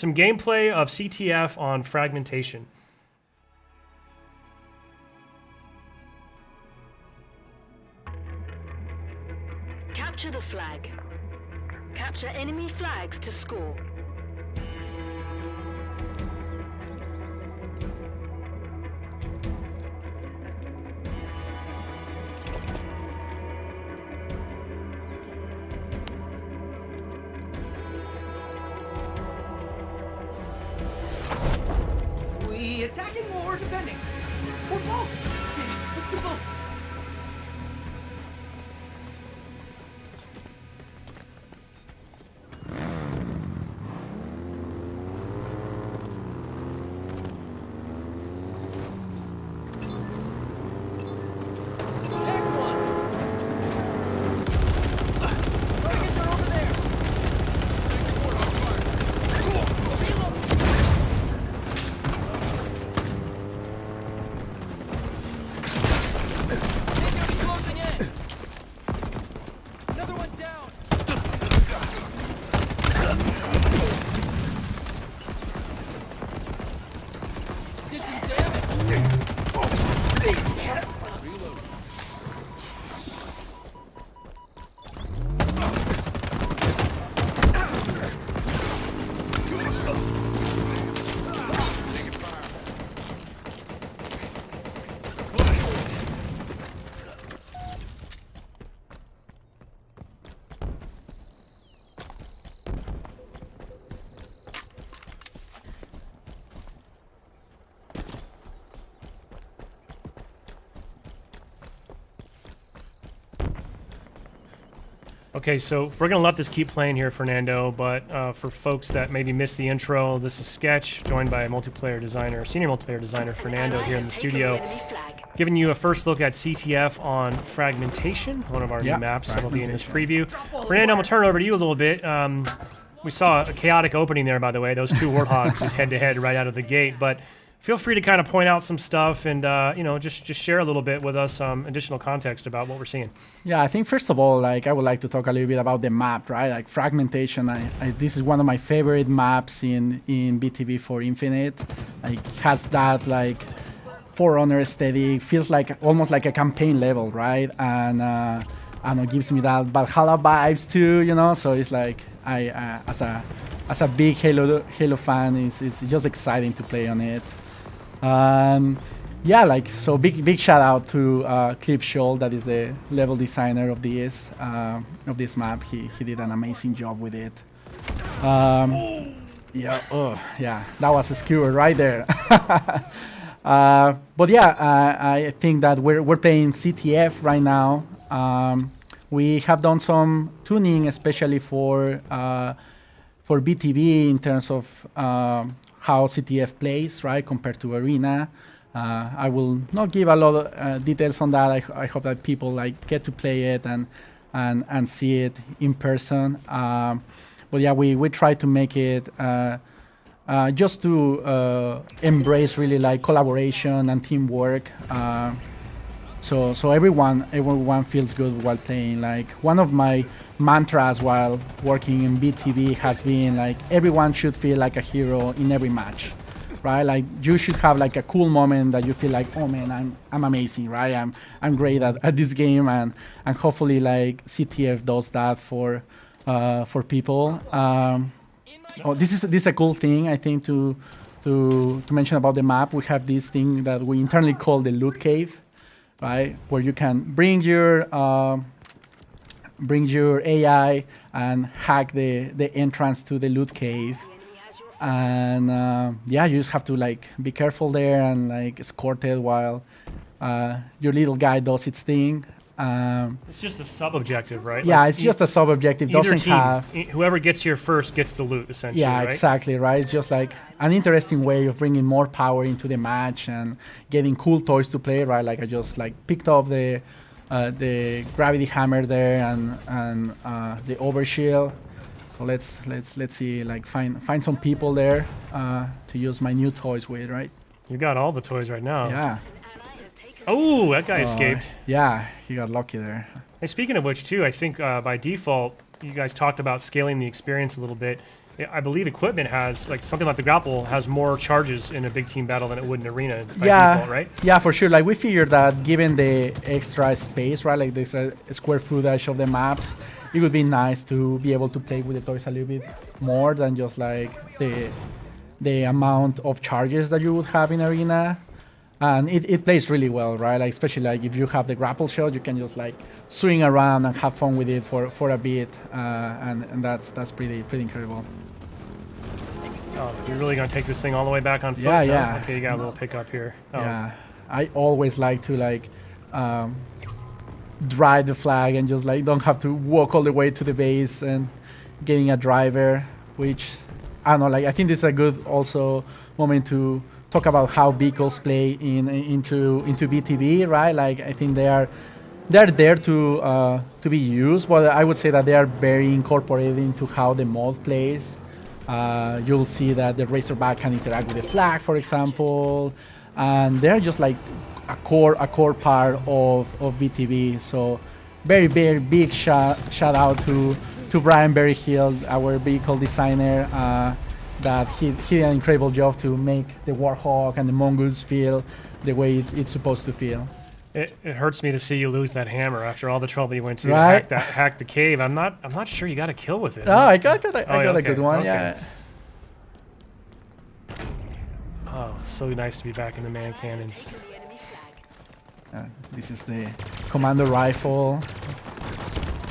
some gameplay of CTF on Fragmentation. Capture the flag. Capture enemy flags to score. We attacking or defending? Or both? Yeah, let's do both. Okay, so we're going to let this keep playing here, Fernando, but for folks that maybe missed the intro, this is Sketch, joined by multiplayer designer, senior multiplayer designer Fernando here in the studio, giving you a first look at CTF on Fragmentation, one of our new maps that'll be in this preview. Fernando, I'm going to turn it over to you a little bit. We saw a chaotic opening there, by the way, those two Warthogs just head-to-head right out of the gate, but feel free to kind of point out some stuff and, you know, just share a little bit with us some additional context about what we're seeing. Yeah, I think first of all, like, I would like to talk a little bit about the map, right? Like Fragmentation, this is one of my favorite maps in BTV for Infinite. Like, has that, like, Forerunner aesthetic, feels like almost like a campaign level, right? And I don't know, gives me that Valhalla vibes too, you know? So it's like, as a big Halo fan, it's just exciting to play on it. Yeah, like, so big shout out to Cliff Scholl, that is the level designer of this map. He did an amazing job with it. Yeah, yeah, that was a skewer right there. But yeah, I think that we're playing CTF right now. We have done some tuning, especially for BTV in terms of how CTF plays, right, compared to Arena. I will not give a lot of details on that. I hope that people like get to play it and see it in person. But yeah, we try to make it just to embrace really like collaboration and teamwork. So everyone feels good while playing. Like, one of my mantras while working in BTV has been like, everyone should feel like a hero in every match, right? Like, you should have like a cool moment that you feel like, oh man, I'm amazing, right? I'm great at this game, and hopefully like CTF does that for people. This is a cool thing, I think, to mention about the map. We have this thing that we internally call the loot cave, right? Where you can bring your AI and hack the entrance to the loot cave, and yeah, you just have to like be careful there and like escort it while your little guy does its thing. It's just a sub-objective, right? Yeah, like it's just a sub-objective. Doesn't team, have whoever gets here first gets the loot, essentially. Yeah, right? exactly, right? It's just like an interesting way of bringing more power into the match and getting cool toys to play, right? Like, I just like picked up the gravity hammer there and the overshield. So let's see, like find some people there to use my new toys with, right? You got all the toys right now. Yeah. Oh, that guy escaped. Yeah, he got lucky there. Hey, speaking of which, too, I think by default, you guys talked about scaling the experience a little bit. I believe equipment has, like something like the grapple, has more charges in a big team battle than it would in arena by default, right? Yeah, for sure. Like we figured that given the extra space, right, like this square footage of the maps, it would be nice to be able to play with the toys a little bit more than just like the amount of charges that you would have in arena. And it plays really well, right? Like especially like if you have the grapple shot, you can just like swing around and have fun with it for a bit, and that's pretty incredible. Oh, you're really gonna take this thing all the way back on foot? Yeah, No? yeah. Okay, you got a little pickup here. Oh. Yeah, I always like to like drive the flag and just like don't have to walk all the way to the base and getting a driver, which I don't know. Like I think this is a good also moment to talk about how vehicles play into BTB, right? Like I think they're there to be used, but I would say that they are very incorporated into how the mod plays. You'll see that the Razorback can interact with the flag, for example, and they're just like a core part of BTB. So very big shout out to Brian Berryhill, our vehicle designer. That he did an incredible job to make the Warhawk and the Mongoose feel the way it's supposed to feel. It hurts me to see you lose that hammer after all the trouble you went to Right? hack the cave. I'm not sure you got a kill with it. Oh, I got a okay, good one. okay. Yeah. Oh, it's so nice to be back in the man cannons. This is the Commando rifle.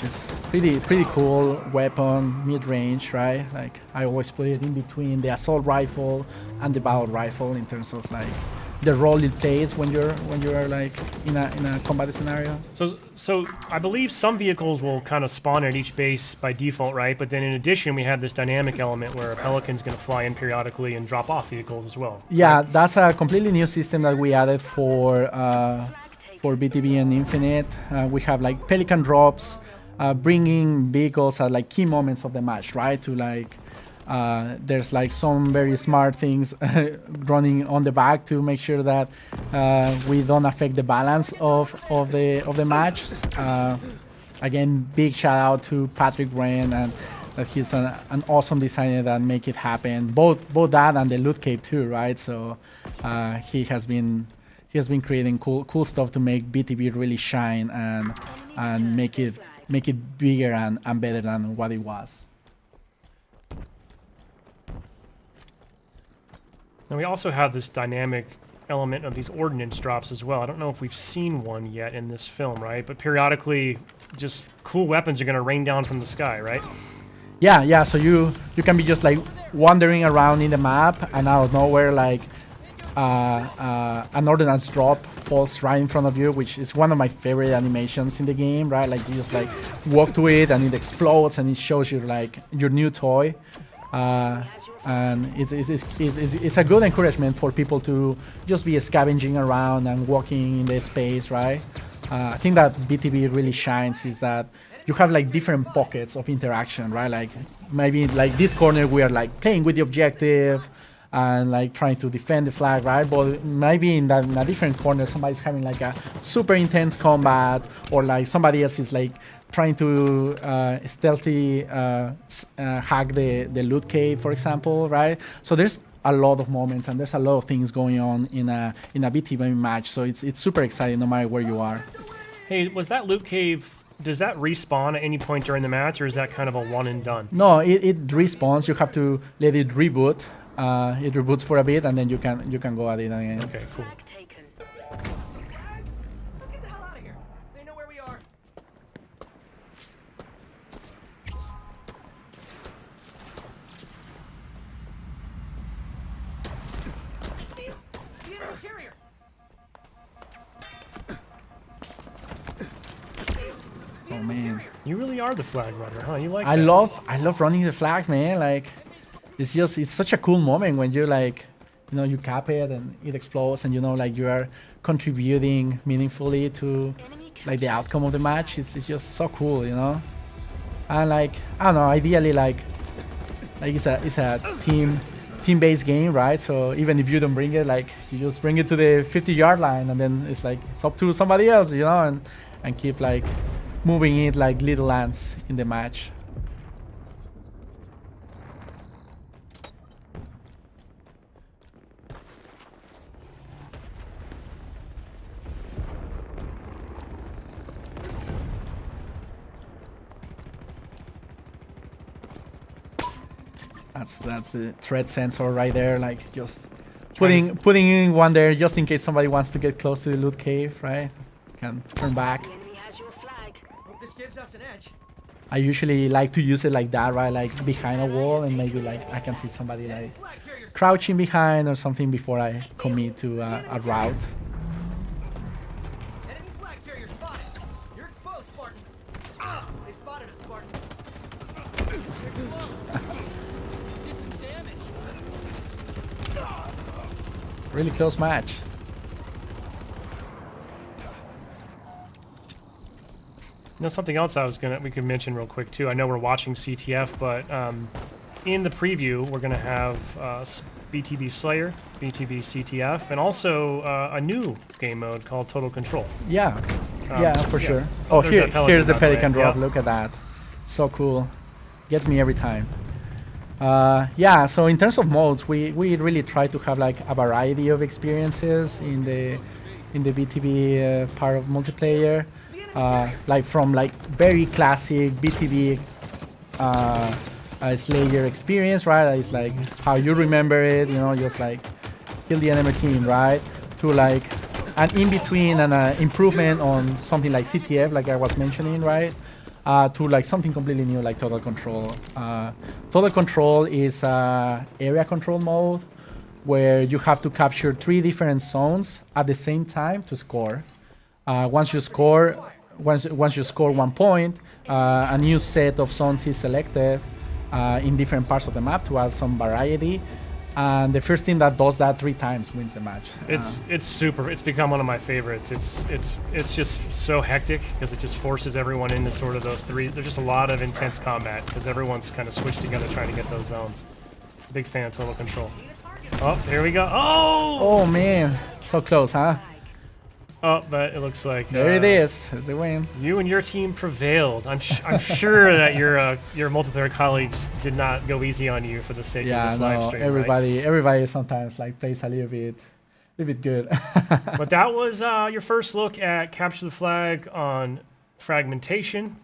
Just pretty cool weapon, mid-range, right? Like I always put it in between the assault rifle and the battle rifle in terms of like the role it plays when you're like in a combat scenario. So I believe some vehicles will kind of spawn at each base by default, right? But then in addition, we have this dynamic element where a Pelican's going to fly in periodically and drop off vehicles as well. Yeah, that's a completely new system that we added for BTB and Infinite. We have like Pelican Drops. Bringing vehicles at like key moments of the match, right? To like, there's like some very smart things running on the back to make sure that we don't affect the balance of the match. Again, big shout out to Patrick Wren and that he's an awesome designer that make it happen. Both that and the loot cave too, right? So he has been creating cool stuff to make BTB really shine and make it bigger and better than what it was. Now we also have this dynamic element of these ordnance drops as well. I don't know if we've seen one yet in this film, right? But periodically, just cool weapons are going to rain down from the sky, right? Yeah. So you can be just like wandering around in the map, and out of nowhere, like an ordnance drop falls right in front of you, which is one of my favorite animations in the game, right? Like you just like walk to it and it explodes and it shows you like your new toy, and it's a good encouragement for people to just be scavenging around and walking in the space, right? I think that BTB really shines is that you have like different pockets of interaction, right? Like maybe like this corner we are like playing with the objective and like trying to defend the flag, right? But maybe in a different corner, somebody's having like a super intense combat, or like somebody else is like trying to stealthy hack the loot cave, for example, right? So there's a lot of moments and there's a lot of things going on in a BTB match. So it's super exciting no matter where you are. Hey, was that loot cave? Does that respawn at any point during the match, or is that kind of a one and done? No, it respawns. You have to let it reboot. It reboots for a bit, and then you can go at it again. Okay, cool. Let's get the hell out of here. They know where we are. I see him. The enemy carrier. Oh man, You really are the flag runner, huh? You like I that. love running the flag, man. Like it's such a cool moment when you like, you know, you cap it and it explodes, and you know, like you are contributing meaningfully to like the outcome of the match. It's just so cool, you know. And like I don't know, ideally like it's a team-based game, right? So even if you don't bring it, like you just bring it to the 50-yard line, and then it's like it's up to somebody else, you know, and keep like moving it like little ants in the match. That's the threat sensor right there. Like just putting in one there just in case somebody wants to get close to the loot cave, right? Can turn back. The enemy has your flag. Hope this gives us an edge. I usually like to use it like that, right? Like behind a wall, and maybe like I can see somebody like Flag carriers. crouching behind or something before I commit to a route. Enemy flag carrier spotted. You're exposed, Spartan. Ah, they spotted us, Spartan. Did some damage. Really close match. You know, something else we could mention real quick too. I know we're watching CTF, but in the preview we're gonna have BTB Slayer, BTB CTF, and also a new game mode called Total Control. Yeah, for yeah. sure. Oh, There's that Pelican here's the by the way. Pelican Drop. Yep. Look at that. So cool. Gets me every time. Yeah, so in terms of modes, we really try to have like a variety of experiences in the BTB part of multiplayer. Like from like very classic BTB Slayer experience, right? It's like how you remember it, you know, just like kill the enemy team, right? To like an in-between and an improvement on something like CTF, like I was mentioning, right? To like something completely new like Total Control. Total Control is area control mode where you have to capture 3 different zones at the same time to score. Once you score 1 point, a new set of zones is selected in different parts of the map to add some variety. And the first team that does that 3 times wins the match. It's super. It's become one of my favorites. It's just so hectic because it just forces everyone into sort of those 3. There's just a lot of intense combat because everyone's kind of switched together trying to get those zones. Big fan of Total Control. Oh, here we go. Oh! Oh man, so close, huh? Oh, but it looks like There it is. It's a win. you and your team prevailed. I'm sure that your multiplayer colleagues did not go easy on you for the sake Yeah, of this no, live stream. Right? everybody sometimes like plays a little bit good. But that was your first look at Capture the Flag on Fragmentation.